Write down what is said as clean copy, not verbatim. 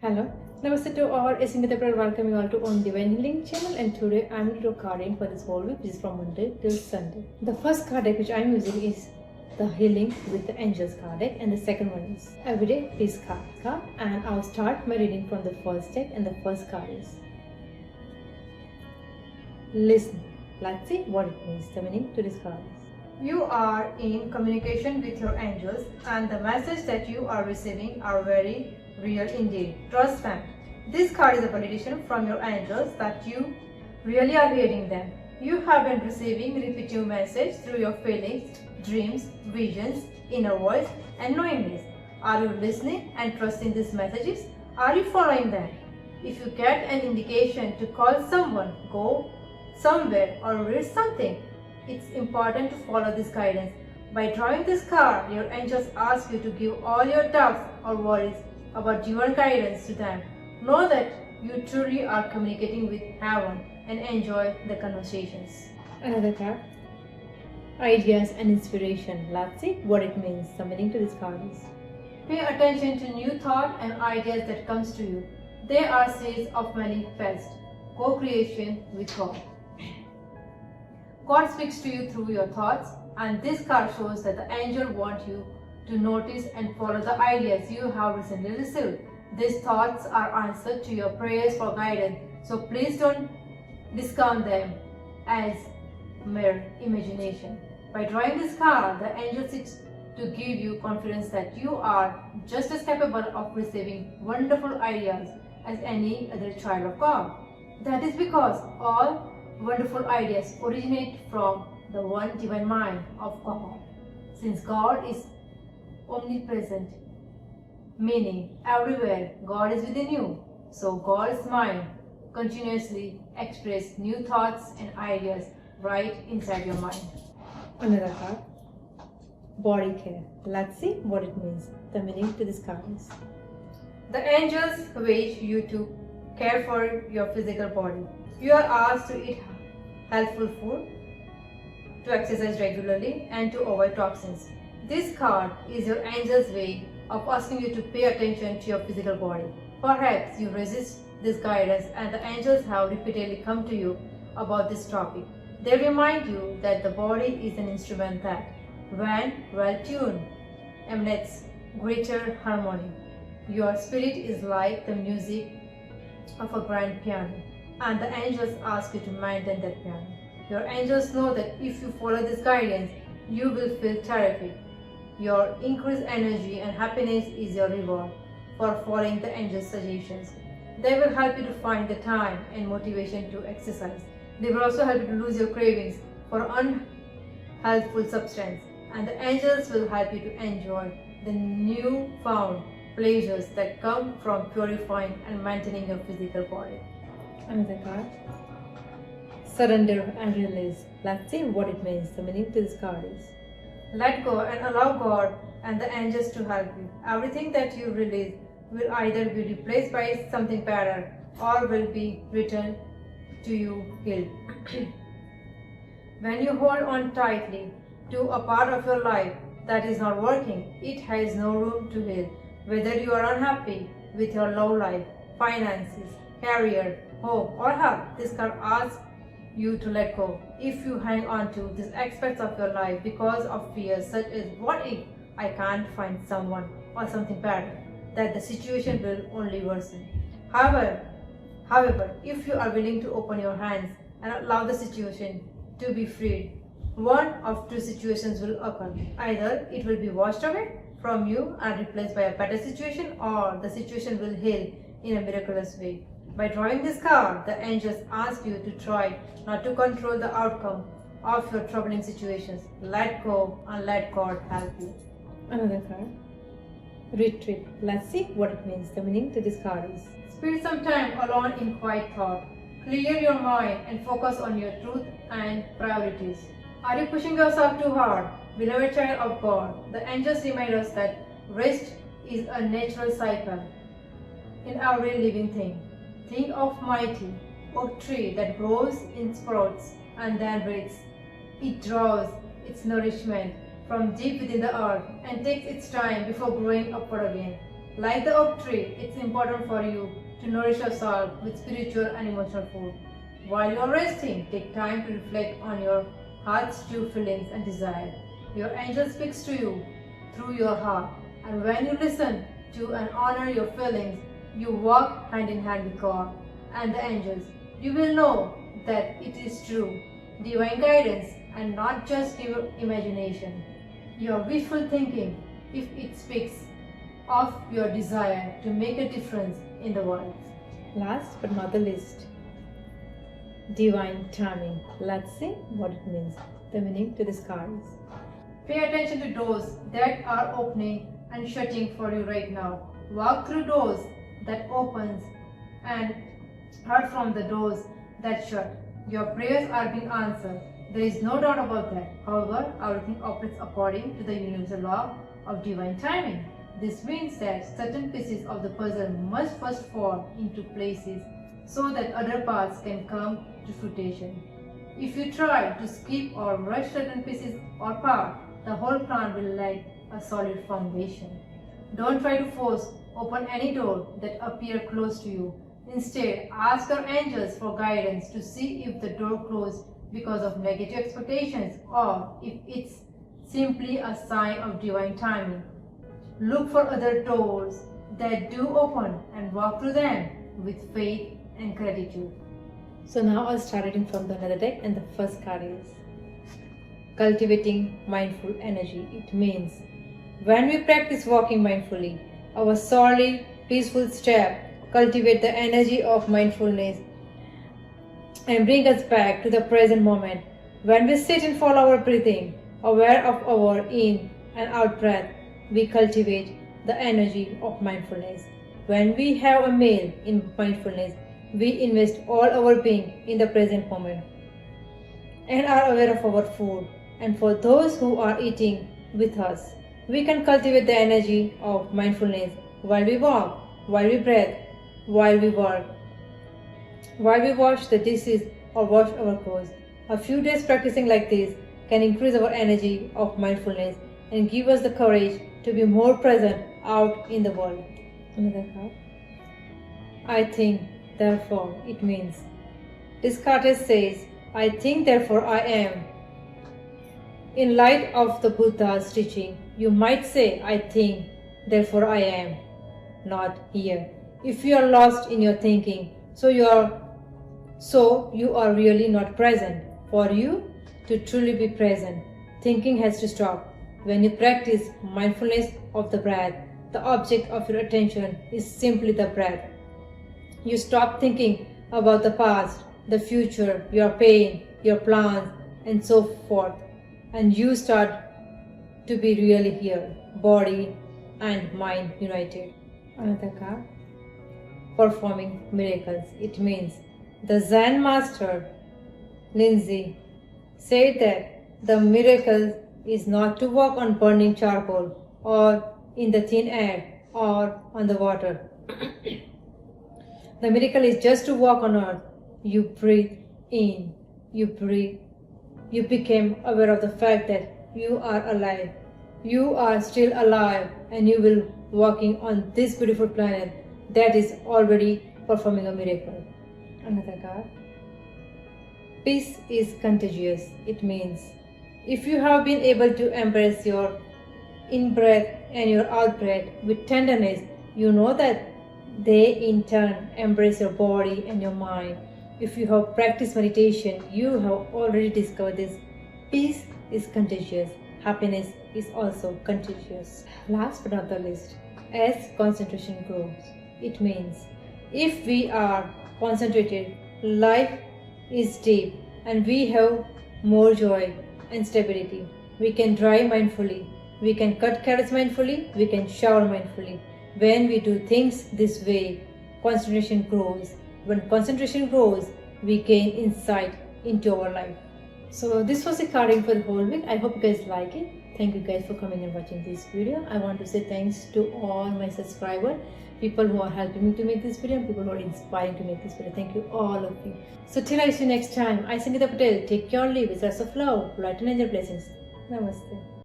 Hello, Namaste to all. It's Smita welcome you all to On Divine Healing channel, and today I'm carding for this whole week, which is from Monday till Sunday. The first card deck which I'm using is the Healing with the Angels card deck, and the second one is Everyday Peace card. And I'll start my reading from the first deck, and the first card is Listen. Let's see what it means. The meaning to this card is You are in communication with your angels, and the message that you are receiving are very real indeed. Trust them. This card is a validation from your angels that you really are hearing them. You have been receiving repetitive message through your feelings, dreams, visions, inner voice, and knowingness. Are you listening and trusting these messages? Are you following them? If you get an indication to call someone, go somewhere, or read something, it's important to follow this guidance. By drawing this card, your angels ask you to give all your doubts or worries about your guidance to them. Know that you truly are communicating with heaven and enjoy the conversations. Another card, Ideas and Inspiration. Let's see what it means. The meaning to this card is Pay attention to new thought and ideas that comes to you. They are seeds of manifest co-creation with God. God speaks to you through your thoughts, and this card shows that the angel wants you to notice and follow the ideas you have recently received. These thoughts are answered to your prayers for guidance, so please don't discount them as mere imagination. By drawing this card, the angel seeks to give you confidence that you are just as capable of receiving wonderful ideas as any other child of God. That is because all wonderful ideas originate from the one divine mind of God. Since God is omnipresent, meaning everywhere God is within you, so God's mind continuously expresses new thoughts and ideas right inside your mind. Another card, Body Care. Let's see what it means. The meaning to this card is The angels wish you to care for your physical body. You are asked to eat healthful food, to exercise regularly, and to avoid toxins. This card is your angel's way of asking you to pay attention to your physical body. Perhaps you resist this guidance, and the angels have repeatedly come to you about this topic. They remind you that the body is an instrument that, when well tuned, emanates greater harmony. Your spirit is like the music of a grand piano, and the angels ask you to maintain that piano. Your angels know that if you follow this guidance, you will feel terrific. Your increased energy and happiness is your reward for following the angels' suggestions. They will help you to find the time and motivation to exercise. They will also help you to lose your cravings for unhealthful substance, and the angels will help you to enjoy the newfound pleasures that come from purifying and maintaining your physical body. Another card, Surrender and Release. Let's see what it means. The meaning to this card is Let go and allow God and the angels to help you. Everything that you release will either be replaced by something better or will be returned to you healed. When you hold on tightly to a part of your life that is not working, it has no room to heal. Whether you are unhappy with your love life, finances, career, home, or health, this card asks you to let go. If you hang on to these aspects of your life because of fears such as what if I can't find someone or something better, that the situation will only worsen. However, if you are willing to open your hands and allow the situation to be freed, one of two situations will occur. Either it will be washed away from you and replaced by a better situation, or the situation will heal in a miraculous way. By drawing this card, the angels ask you to try not to control the outcome of your troubling situations. Let go and let God help you. Another card, Retreat. Let's see what it means. The meaning to this card is Spend some time alone in quiet thought. Clear your mind and focus on your truth and priorities. Are you pushing yourself too hard? Beloved child of God, the angels remind us that rest is a natural cycle in every living thing. Think of mighty oak tree that grows in sprouts and then breaks. It draws its nourishment from deep within the earth and takes its time before growing upward again. Like the oak tree, it's important for you to nourish your soul with spiritual and emotional food. While you're resting, take time to reflect on your heart's true feelings and desires. Your angel speaks to you through your heart, and when you listen to and honor your feelings, you walk hand in hand with God and the angels. You will know that it is true, divine guidance, and not just your imagination. Your wishful thinking, if it speaks of your desire to make a difference in the world. Last but not the least, divine timing. Let's see what it means. The meaning to this card is: Pay attention to doors that are opening and shutting for you right now. Walk through doors that opens and out from the doors that shut. Your prayers are being answered. There is no doubt about that. However, everything operates according to the universal law of divine timing. This means that certain pieces of the puzzle must first fall into places so that other parts can come to fruition. If you try to skip or rush certain pieces or parts, the whole plan will lack a solid foundation. Don't try to force open any door that appear close to you. Instead, ask your angels for guidance to see if the door closed because of negative expectations or if it's simply a sign of divine timing. Look for other doors that do open and walk through them with faith and gratitude. So now I'll start reading from the another deck, and the first card is cultivating mindful energy. It means when we practice walking mindfully, our solid, peaceful step cultivate the energy of mindfulness and bring us back to the present moment. When we sit and follow our breathing, aware of our in and out breath, we cultivate the energy of mindfulness. When we have a meal in mindfulness, we invest all our being in the present moment and are aware of our food. And for those who are eating with us, we can cultivate the energy of mindfulness while we walk, while we breathe, while we work, while we wash the dishes or wash our clothes. A few days practicing like this can increase our energy of mindfulness and give us the courage to be more present out in the world. Another card. I think, therefore it means. Descartes says, I think, therefore I am. In light of the Buddha's teaching, you might say, I think, therefore I am, not here. If you are lost in your thinking, so you are really not present. For you to truly be present, thinking has to stop. When you practice mindfulness of the breath, the object of your attention is simply the breath. You stop thinking about the past, the future, your pain, your plans, and so forth, and you start to be really here, body and mind united. Another card. Performing miracles. It means the Zen master Lindsay said that the miracle is not to walk on burning charcoal or in the thin air or on the water. The miracle is just to walk on earth. You breathe in, you breathe. You became aware of the fact that you are alive. You are still alive and you will walking on this beautiful planet that is already performing a miracle. Another card. Peace is contagious. It means if you have been able to embrace your in-breath and your out-breath with tenderness, you know that they in turn embrace your body and your mind. If you have practiced meditation, you have already discovered this. Peace is contagious. Happiness is also contagious. Last but not the least, as concentration grows, it means if we are concentrated, life is deep and we have more joy and stability. We can drive mindfully, we can cut carrots mindfully, we can shower mindfully. When we do things this way, concentration grows. When concentration grows, we gain insight into our life. So this was a carding for the whole week. I hope you guys like it. Thank you guys for coming and watching this video. I want to say thanks to all my subscribers, people who are helping me to make this video, and people who are inspiring to make this video. Thank you, all of you. So till I see you next time, I Sangeeta Patel, take care, live with lots of love, light and angel blessings. Namaste.